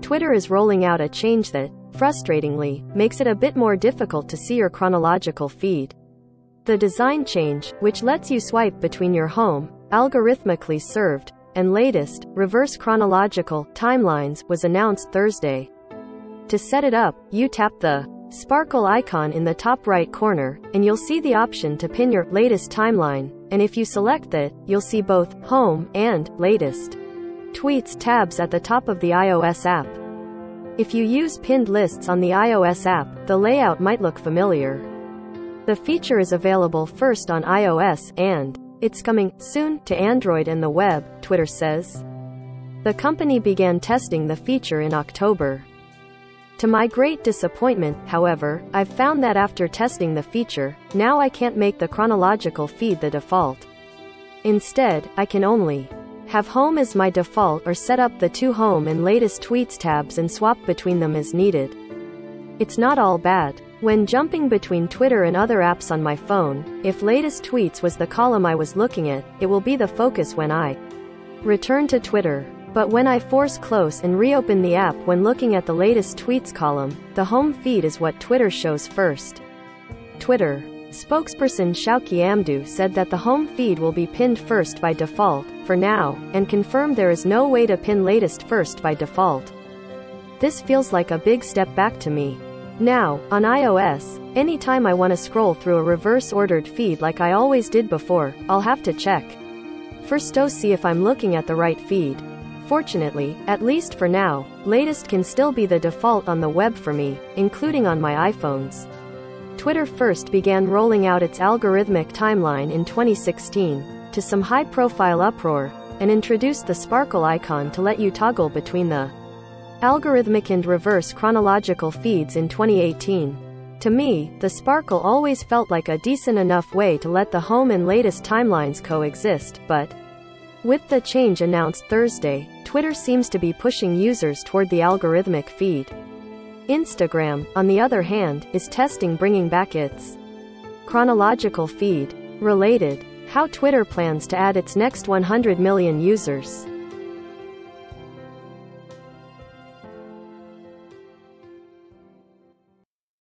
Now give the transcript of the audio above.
Twitter is rolling out a change that, frustratingly, makes it a bit more difficult to see your chronological feed. The design change, which lets you swipe between your home, algorithmically served, and latest, reverse chronological timelines, was announced Thursday. To set it up, you tap the sparkle icon in the top right corner, and you'll see the option to pin your latest timeline, and if you select that, you'll see both home and latest tweets tabs at the top of the iOS app. If you use pinned lists on the iOS app, the layout might look familiar. The feature is available first on iOS, and it's coming soon to Android and the web, Twitter says. The company began testing the feature in October. To my great disappointment, however, I've found that after testing the feature, now I can't make the chronological feed the default. Instead, I can only have home as my default or set up the two home and latest tweets tabs and swap between them as needed. It's not all bad. When jumping between Twitter and other apps on my phone, if latest tweets was the column I was looking at, it will be the focus when I return to Twitter. But when I force close and reopen the app when looking at the latest tweets column, the home feed is what Twitter shows first. Twitter spokesperson Shauki Amdu said that the home feed will be pinned first by default, for now, and confirmed there is no way to pin latest first by default. This feels like a big step back to me. Now, on iOS, anytime I want to scroll through a reverse-ordered feed like I always did before, I'll have to check first to see if I'm looking at the right feed. Fortunately, at least for now, latest can still be the default on the web for me, including on my iPhones. Twitter first began rolling out its algorithmic timeline in 2016, to some high-profile uproar, and introduced the sparkle icon to let you toggle between the algorithmic and reverse chronological feeds in 2018. To me, the sparkle always felt like a decent enough way to let the home and latest timelines coexist, but with the change announced Thursday, Twitter seems to be pushing users toward the algorithmic feed. Instagram, on the other hand, is testing bringing back its chronological feed. Related, how Twitter plans to add its next 100 million users.